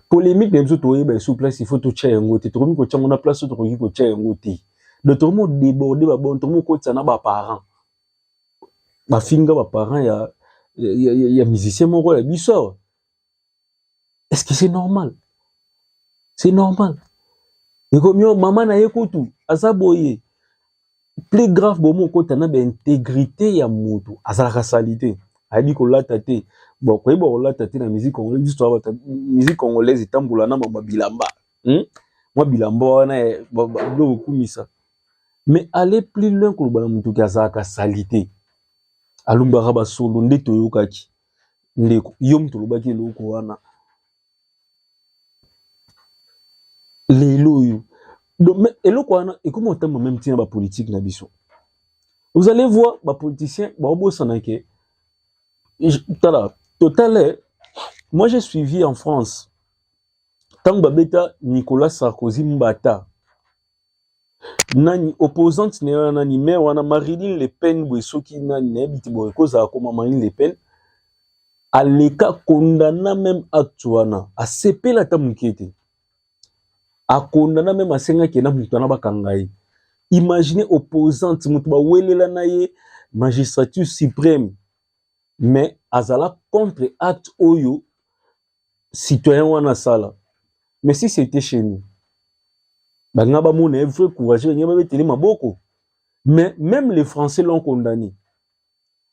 polémique de biso toyeba sous place il faut to tcha yango te tokomi ko tcha na place to koki ko tcha yango te de to mo déborder ba bon to mo ko tsa na ba parents ba finga ba parents ya musicien mo la biso est-ce que c'est normal et comme yo maman na yekotu azaboye plus grave bomo ko tana ba intégrité ya mutu azalaka salité ali ko lata te bon ko yeba ko lata te na musique congolaise histoire ba musique congolaise itambula na mama bilamba moi bilamba wana do kumisa mais aller plus loin ko ba mutu ki azalaka salité alumbaka ba solo ndeto yokaki ndeko yo mutu lobaki loko wana lelo yo donc eloko wana et comment on même tient ba politique na biso vous allez voir ba politiciens ba obosana ke total moi j'ai suivi en France tant babeta Nicolas Sarkozy mbata nani opposante ne nani mais wana Marine Le Pen bosoki nani ne biti bo koza ko Marine Le Pen aleka condamna même acte wana a sepela ta mukete a condamna même a senga ke na mutu na bakangai imaginez opposante mutu ba welela na ye magistrature suprême mais azala contre acte oyo citoyen wana sala mais si c'était chez nous banga ba mona vrai courageux nyaba beteli maboko mais même les Français l'ont condamné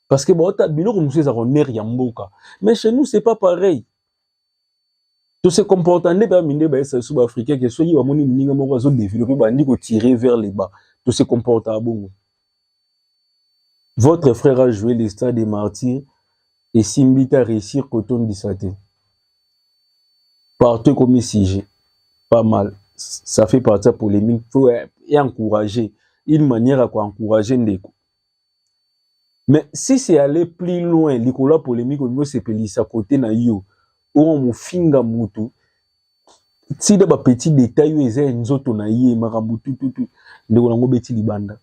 parce que ba biloko musu za honneur ya mboka mais chez nous c'est pas pareil tout se comportant ne ba minde ba esa sous africain que soyi ba moni mninga moko zo développer bandi ko tirer vers les bas tout se comporta bongo votre frère a joué les stades des martyrs et Simbita a réussi Coton Dissaté. Partout comme sujet, pas mal. Ça fait partie de la polémique. Il faut encourager. Une manière à encourager Ndeko. Mais si c'est aller plus loin, l'école polémique, on peut s'appeler ça côté na yo. Ou on finga mutu. Si de petits détails, ils ont une autre naïe, maramutu, tout. Ndeko nango beti libanda.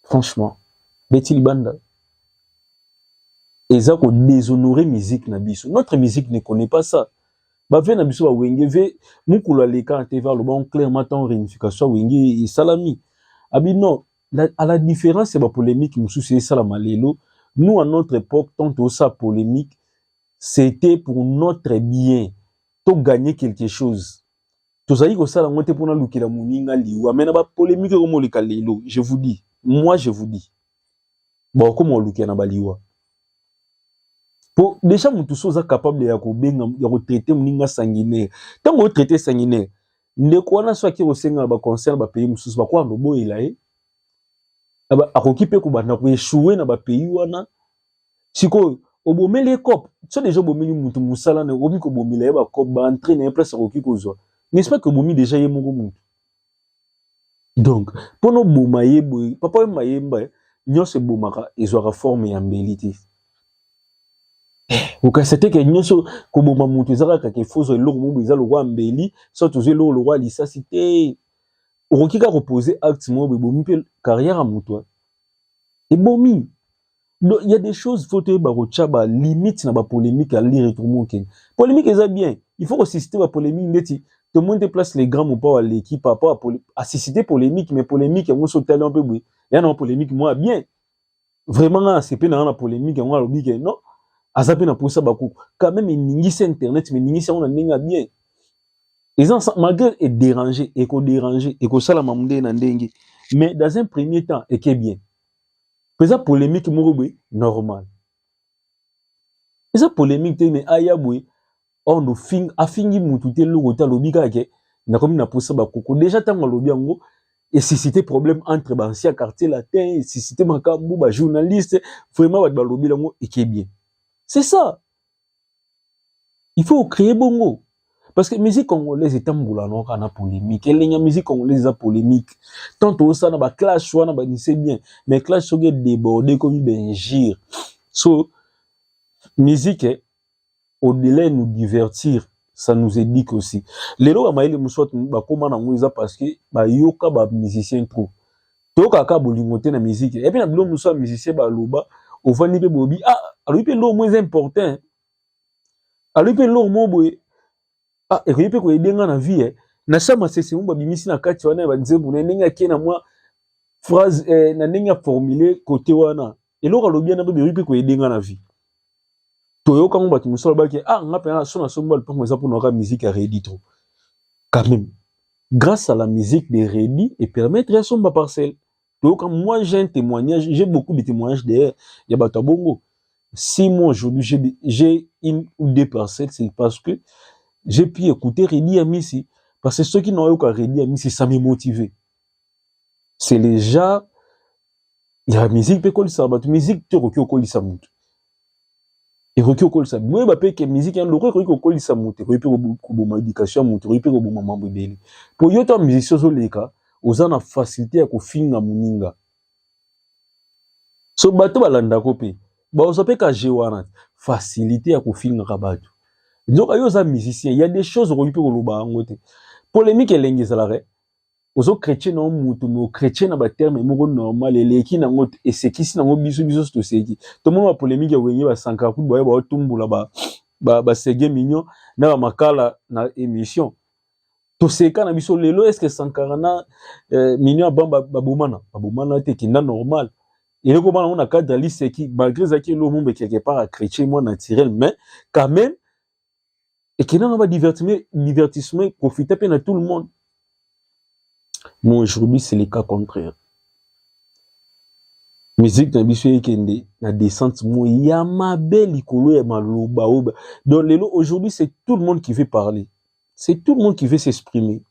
Franchement, beti libanda. Et ça, qu'on déshonorer musique na biso. Notre musique ne connaît pas ça. Bah, vient na biso, wenge, ve, moukula leka, te vers le bon, clairement, tant réunification, wenge, et salami. Abi, non, à la différence, c'est la polémique, moussou, c'est salamalelo. Nous, à notre époque, tant que ça, polémique, c'était pour notre bien. Pour gagner quelque chose. Tout ça, il faut ça, la moitié pour nous, qui la mouninga liwa. Mais, na polémique, comme le kalelo, je vous dis. Moi, je vous dis. Bon, comment le kia na baliwa. Pour déjà mutu soza capable ya ko benga ya ko traiter muninga sanguinaire tant ko traiter sanguinaire ndeko wana so ki osenga ba concert ba pays mususu ba kwa ndo ila aba akoki pe ko bana ko échouer na ba pays wana siko obomeli cop so déjà bomeli mutu musala na obi ko bomela ba cop ba entraîner place akoki ko zo n'est-ce pas que bomi déjà ye moko mutu Donc pour nos boumaye boy papa mayemba nyo se boumaka ezwaka forme ya mbeliti okasete ke nyonso koboma mutu ezaka kaka fozo eloko mo eza le roi mbeli so tozo le roi lisasi te okokika reposer acte mo bomi pe carrière à mutu et bomi. Donc, il y a des choses, il faut te barocha, limite, na ba polémique à lire tout le monde. Polémique, c'est bien. Il faut assister à polémique. Tout le monde déplace les grands ou pas à l'équipe, à susciter polémique, mais polémique, moi, sur tel un peu, oui. Il y a une polémique, moi, bien. Vraiment, c'est pas dans la polémique, moi, le big, non. À ça, pour ça, quand même, il n'y a internet, mais il y a un bien. Les gens, malgré est dérangé, éco-dérangé, éco-salamamde, mais dans un premier temps, et qui est bien. Pesa polémique morobe normal. Pesa polémique te ne ayabwe on no fing afingi mutu te lo rota lobika ke na komi na posa ba koko déjà tango lobi yango et susciter problème entre ba ancien quartier latin et susciter makambu ba journaliste vraiment ba lobi yango et qui est bien. C'est ça. Il faut créer bongo. Parce que musique congolaise est tamboula non kana polémique. Elle y a musique congolaise a polémique. Tantôt ça na ba clash soit na ba c'est bien, mais clash so get débordé comme benjir. So musique au-delà de nous divertir, ça nous éduque aussi. Les lois maïli musot ba koma na ngouza parce que ba yoka ba musicien trop. Toka ka bolingote na musique. Et puis na bilo musot musicien ba loba, au vani pe bobi ah, alors pe lo moins important. Alors pe lo mo boy ah, et puis ko edenga na vie na sama sese mba bimisi na kati wana ba nzembu na ndenge ke na moi phrase na ndenge formuler côté wana. Et lo ka lobia na be ko edenga na vie. Toyoka ngo batu musolo baki ah ngape na sona somba le pour ça pour notre musique à Redi trop quand même grâce à la musique de Redi et permettre à son parcelle toyoka moi j'ai un témoignage j'ai beaucoup de témoignages derrière ya batu bongo si moi aujourd'hui j'ai une ou deux parcelles c'est parce que j'ai pu écouter Redi Amisi parce que ceux qui n'ont eu qu'à Redi Amisi ça m'a motivé c'est les gens il y a musique pe ko lisa batu musique te rokyo ko lisa mutu et reki okolisa moi ba pe que musique en loko reki okolisa mutu reki ko boma éducation mutu reki ko boma mambo bele pour yo ta musicien zo leka oza na facilité ya ko finga muninga so bato balanda ko pe ba ozo pe ka jewana facilité ya ko finga ka bato donc ayo za musicien il y a des choses reki ko loba ngote polémique elenge salare ozo chrétien na mutu no chrétien na ba terme moko normal eleki na ngote esekisi na ngo biso to seki to mo ba polémique ya wenye ba sanka ku boye ba tumbula ba sege mignon na ba makala na émission to seka na biso lelo est-ce que sankara na mignon ba bomana te kinda normal il est comme on a cadre liseki malgré ça qui le monde quelque part à chrétien moi naturel mais quand même et qui n'a pas divertissement profiter à tout le monde. Moi, aujourd'hui, c'est le cas contraire. Musique dans biso ekende na descente mo ya mabe likolo ya maloba oba. Donc lelo aujourd'hui c'est tout le monde qui veut parler. C'est tout le monde qui veut s'exprimer.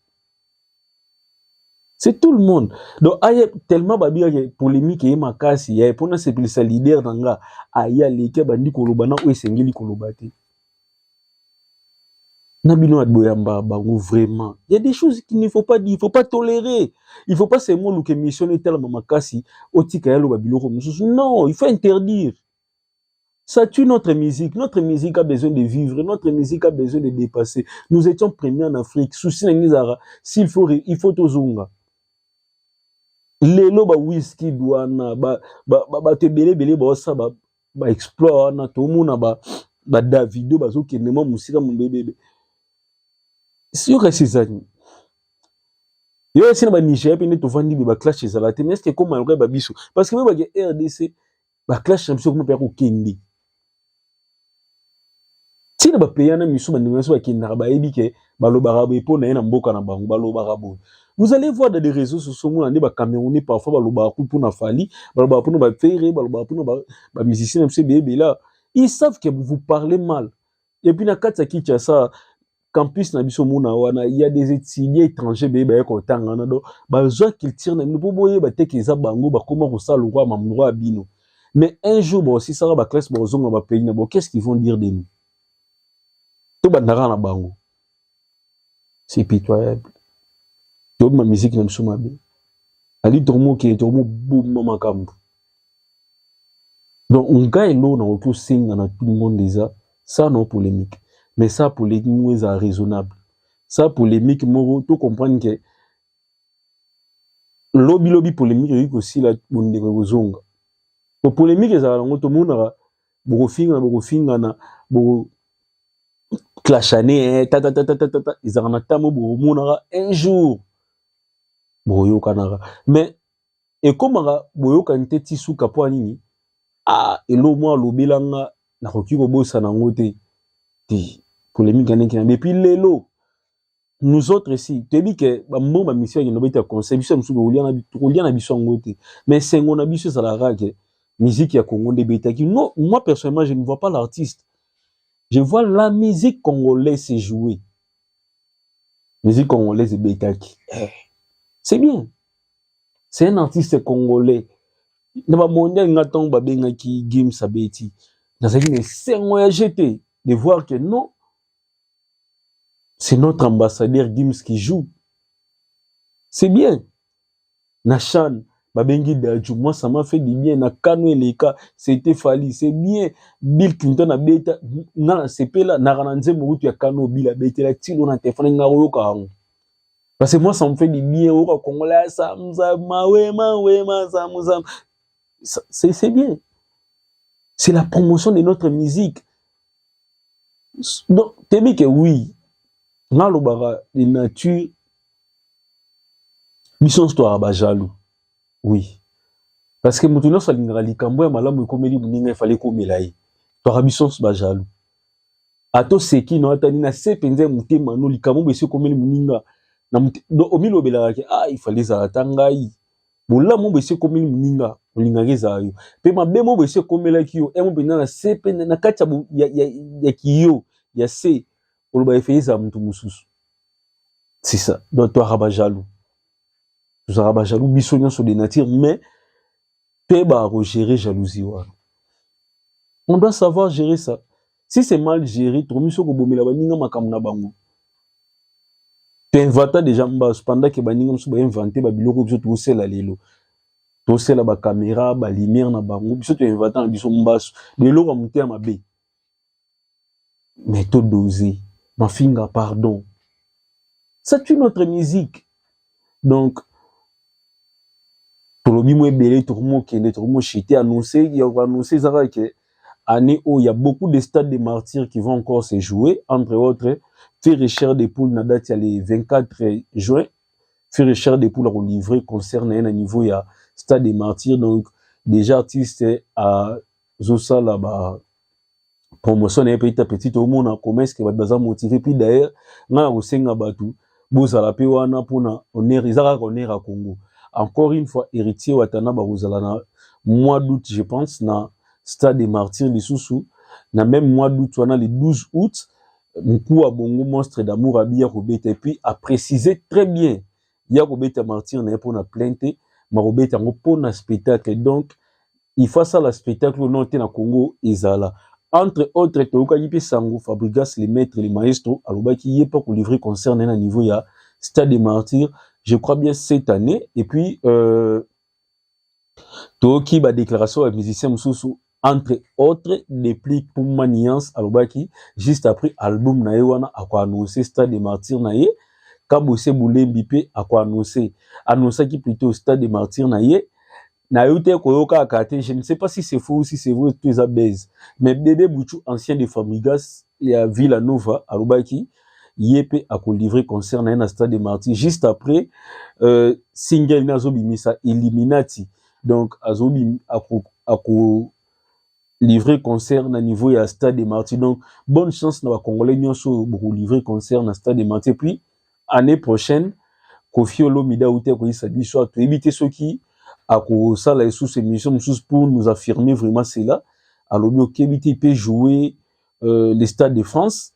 C'est tout le monde. Donc aya tellement babi ya polémique et makasi ya pona c'est plus leader nanga aya leke bandi koloba na o esengeli koloba te. Nabino Boyamba, vraiment. Il y a des choses qu'il ne faut pas dire, il ne faut pas tolérer. Il ne faut pas seulement que missionner tellement makasi, otikayalo babilo. Non, il faut interdire. Ça tue notre musique. Notre musique a besoin de vivre. Notre musique a besoin de dépasser. Nous étions premiers en Afrique. Souci n'engizara. S'il faut, il faut tozonga. Lelo ba whisky douana, te bele sa ba explore na to mona ba Davido bazo kenema musika mon bébé. Si yo resizani yo esi na ba Nigeria pe neto vandi ba clash ezala te mais est-ce que comme malgré ba biso parce que ba RDC ba clash na biso comme pe ko kendi ti na ba pays na miso ba ndinga ba kinda ba yebi ke ba lobara ba epo na mboka na bango ba lobara bo vous allez voir dans des réseaux sociaux mo na ba Camerounais parfois ba lobara ku pour na fali ba lobara pour ba faire ba lobara pour ba musicien MC bébé là ils savent que vous parlez mal et puis na katsa Kinshasa campus na biso mona wana il y a des étudiants étrangers bébé ko tangana do ba zo culture na bo boye ba tekeza bango ba koma ko sa lokwa mamnwa bino mais un jour bon si ça va classe bo zonga ba pays na bo qu'est-ce qu'ils vont dire de nous to bandara na bango c'est pitoyable to ma musique na biso mabe Ali tomo qui est tomo boum makambo. Donc on gagne l'eau dans aucun signe dans tout le monde déjà. Ça non polémique. Mais ça polémique est raisonnable. Ça polémique moro tout comprendre que lobby polémique est aussi la bonne zonga. Pour polémique ça la ngoto mona bofinga na bo clashane ta ils en attament bo mona un jour boyo kanara. Mais et comme boyo kanite tisu kapo nini elo moi lobelanga na koki ko bossa na ngote ti polémique aneki na depuis lelo nous autres ici tu dis que ba mbomba mission ya nobeta conception musu ko lia na biso ngote mais sengo na biso ça la rage musique ya Congo de betaki non moi personnellement je ne vois pas l'artiste je vois la musique congolaise se jouer musique congolaise de betaki c'est bien c'est un artiste congolais na ba mondial ngaton ba bengaki game sabeti na ça qui sengo ya jeté de voir que non c'est notre ambassadeur Gims qui joue. C'est bien. Nachan, Babengi Dajou, moi ça m'a fait du bien. Na Kano et Leka, c'était Fali, c'est bien. Bill Clinton a bêta, na c'est là, na rananze morutu ya Kano Bill a bêta, la tilo na téléphone na royo ka. Parce que moi ça me fait du bien. Au Congolais, ça c'est bien. C'est la promotion de notre musique. Donc, t'es bien que oui. Dans le bara, les natures, mission histoire ba jaloux. Oui. Parce que mutuno salinga likambo ya malamu ekomeli muninga ifale komela ye. To mission ba jaloux. Ato seki no atani na sepenze mutema no likambo bese komeli muninga na omilo belaka il fallait za tangai. Bola mo bese komeli muninga muninga geza yo. Pe mabe mo bese komela kiyo e mo bena na sepenze na kacha ya kiyo ya se oloba efeza mutu mususu. C'est ça. Donc toi raba jaloux. Nous avons jaloux, bisognon sur des natures, mais tu vas gérer jalousie. On doit savoir gérer ça. Si c'est mal géré, tu inventes des gens pendant que tu inventes des biloko tu sais la lelo. Tu sais la caméra, la lumière na bango, tu inventes un biso mbasu. De l'eau va monter à ma baie. Mais tu dosé. Ma finga, pardon. Ça tue notre musique. Donc, pour le moment, tout le monde qui annoncé, il y a annoncé que année où il y a beaucoup de stades de martyrs qui vont encore se jouer, entre autres, Ferrecher des poules na date le 24 juin, Ferrecher des poules à livrer concerne un niveau il y a stade des martyrs, donc déjà artistes à Zosa là-bas promotion un petit au monde en commerce qui va être motivé puis d'ailleurs na osenga batu bozala pe wana pona honneur izaka honneur à Congo. Encore une fois, héritier Watana Baruzalana, mois d'août, je pense, na Stade des Martyrs, les sous na même mois d'août, le 12 août, Mkou a bongo monstre d'amour à Bia Robeta, et puis a précisé très bien, il y a Robeta Martyr, n'a pas na plainte, ma Robeta n'a pas na spectacle, donc, il faut ça la spectacle, non, na Congo, Ezala. Entre autres, Toka Yipe Sango, Fabrigas, les maîtres, les maestros, alors qui y est pas pour livrer concerne à niveau, il y a Stade des Martyrs, je crois bien cette année, et puis Toki ba déclaration à musicien Moussou entre autres des plis pour maniance alobaki juste après album na wana akwa annoncé Stade des Martyrs na ye Kabose Boulembi pe akwa annoncé qui plutôt Stade des Martyrs na ye na yote koyoka akate je ne sais pas si c'est faux ou si c'est vrai tout ça baise mais bébé Bouchou ancien de Famigas et à Villanova alobaki Yépe a livré concert na Stade des Martyrs juste après single na Zobimisa Illuminati donc Azobi a livré concert na niveau ya Stade des Martyrs donc bonne chance na ba congolais nyonso beaucoup livré concert na Stade des Martyrs puis année prochaine Kofi Olomide outé ko isa biso to éviter ceux qui a ko sala sous émission pour nous affirmer vraiment cela alors Okebiti peut jouer les Stades de France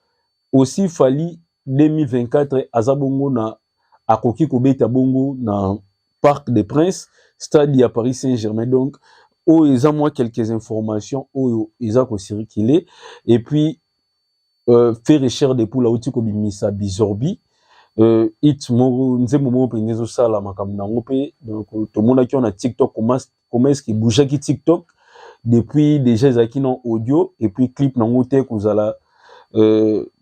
aussi Fali 2024 azabongo na akoki kobeta bongo na Parc des Princes stade à Paris Saint-Germain donc où ils ont moi quelques informations où ils ont circulé et puis faire cher des poules à outil comme Missa Bizorbi it moko nzembo moko penza ezosala makambo nango mpe donc tomonaki on a TikTok comment est-ce qu'il bougeait qui TikTok depuis déjà ezalaki na audio et puis clip nango te kozala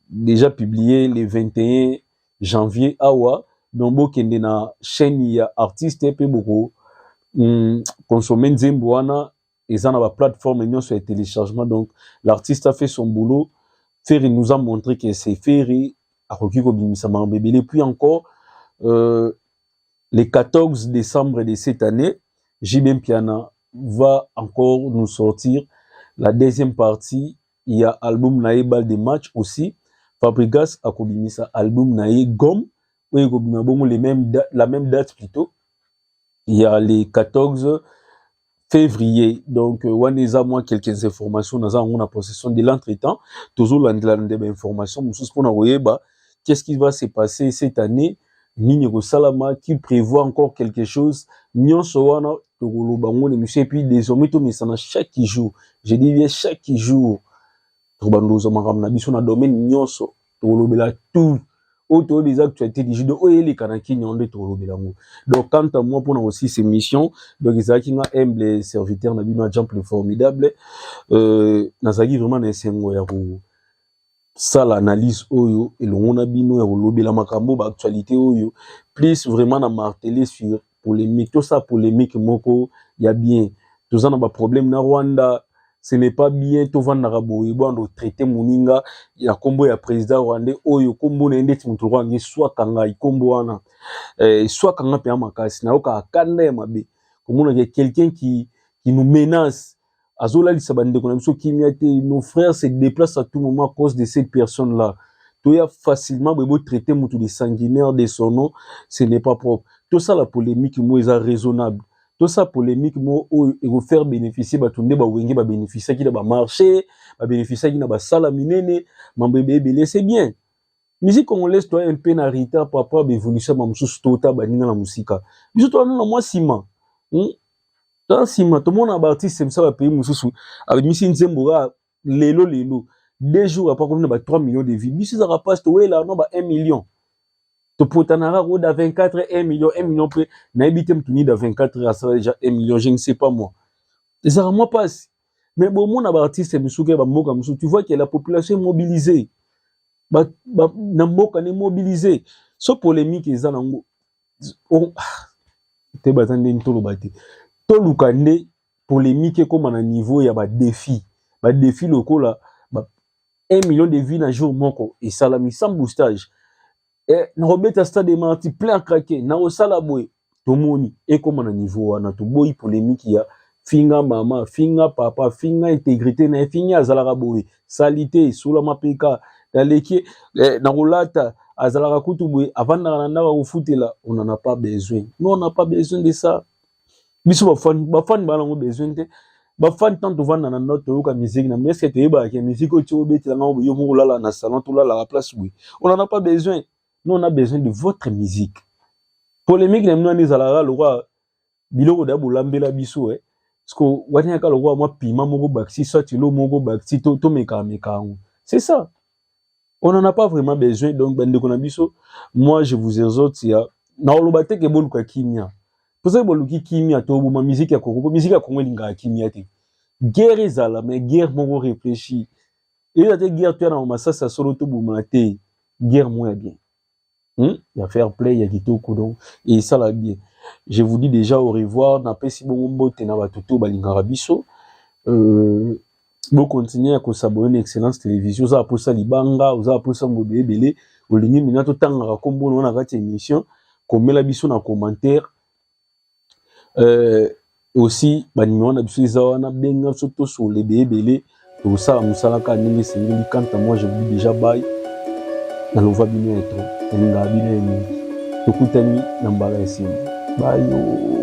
déjà publié le 21 janvier awa donc bokende na chaîne ya artiste mpe boko consommer nzembo wana eza na ba plateforme nyonso ya téléchargement donc l'artiste a fait son boulot. Ferry nous a montré que c'est Ferry à Rokiko Bimisama Bébélé. Puis encore, le 14 décembre de cette année, JBM Piana va encore nous sortir la deuxième partie. Il y a album Nae Bal des matchs aussi. Fabrigas a Kobimisa album Nae Gom. Oui, la même date plutôt. Il y a les 14 février. Donc, on a moi quelques informations dans la possession de l'entretemps. Toujours des informations. Qu'est-ce qui va se passer cette année? Nini Salama qui prévoit encore quelque chose. Nyon Sowana, et puis désormais, tout ça chaque jour. Je dis bien chaque jour. Tout le domaine Nyonso, tout. Autour des actualités du judo, les Kanaki n'ont de trop donc, quant à moi, pour aussi ces missions, donc, ils ont humble serviteur, n'a un exemple formidable, Nazaki vraiment un ça l'analyse oyo, et l'on a bino, et l'on la makambo, actualité oyo, plus vraiment à marteler sur polémique, tout ça polémique, moko, y a bien, tout ça n'a pas problème, na Rwanda, ce n'est pas bien tout vendre rabo ibando traiter moninga ya kombo ya président rwandais oyo kombo na ndeti mutu rwangi soit kanga ikombo wana soit kanga pe makasi na oka kanda ya mabe komona que quelqu'un qui nous menace azola lisabande kona biso kimia te nos frères se déplacent à tout moment à cause de cette personne là to ya facilement bebo traiter mutu de sanguinaire de son nom ce n'est pas propre tout ça la polémique moi est raisonnable. Tout ça polémique moi et vous faire bénéficier batunde ba wenge ba bénéficier qui na ba marché ba bénéficier qui na ba sala minene mambebe belé c'est bien musique congolaise toi un peu na retard papa évolution mamsusu tota baninga na musika biso toi na moi sima dans sima tout monde na artiste c'est ça ba pays mususu avec misi nzembo lelo 2 jours après comme na 3 millions de vues misi za rapaz to wela no ba 1 million. To potanara road à 24 1 million près na habité mtuni da 24 ça déjà 1 million je ne sais pas moi ça moi passe mais bon mon artiste misuke ba mboka musu tu vois que la population est mobilisée na mboka ne mobilisée so polémique eza nango te bazande ntolo bate to lukande polémique comme na niveau ya ba défi lokola 1 million de vues na jour moko et salami sans boostage. Et Robert Stade de Marti plein craqué na osala boy tomoni et comme na niveau na to boy polémique ya finga mama finga papa finga intégrité na finga azala boy salité sous la mapeka daleki na rolata azala kutu boy avant na na ofutela on n'en a pas besoin non on n'a pas besoin de ça biso ba fan ba lango besoin de ba fan tant vendre na note ka musique na mais est-ce que tu ba que musique o tobeti la ngo yo mo lala na salon tout là la place boy on n'en a pas besoin. Nous, on a besoin de votre musique. Polémique, nous avons le roi Biloko d'Abou Lambela Bissou. Parce que, le roi, moi, pima, mogo baxi, soit tu l'as, mogo baxi, to meka. C'est ça. On n'en a pas vraiment besoin. Donc, bande de moi, je vous exhorte, il y a, na olobate ke bolu ka kimia. Pour ça, bolu ki kimia, to ma musique ya Congo, musique ya Congo, linga kimia te. Guerre ezala, mais guerre mogo réfléchi. Et la guerre, tu as dans ma ça solo to boumate. Guerre moins bien. Il y a fair play, il y a kitoko donc et ça l'a bien. Je vous dis déjà au revoir. Na pesi bongo tena batuto balingara biso. Bon continuer à s'abonner Excellence Télévision. Ça pour ça libanga, ça pour ça mobile belé. Au ligne minato tanga kombo na kati émission. Comme la biso na commentaire. Aussi banimwa na biso zawana benga surtout sur les belé. Tout ça musala ka ningi singili kanta moi je vous dis déjà bye. Na lova bino etro. Nga bine tukutani na mbala ya simu. Bye yo.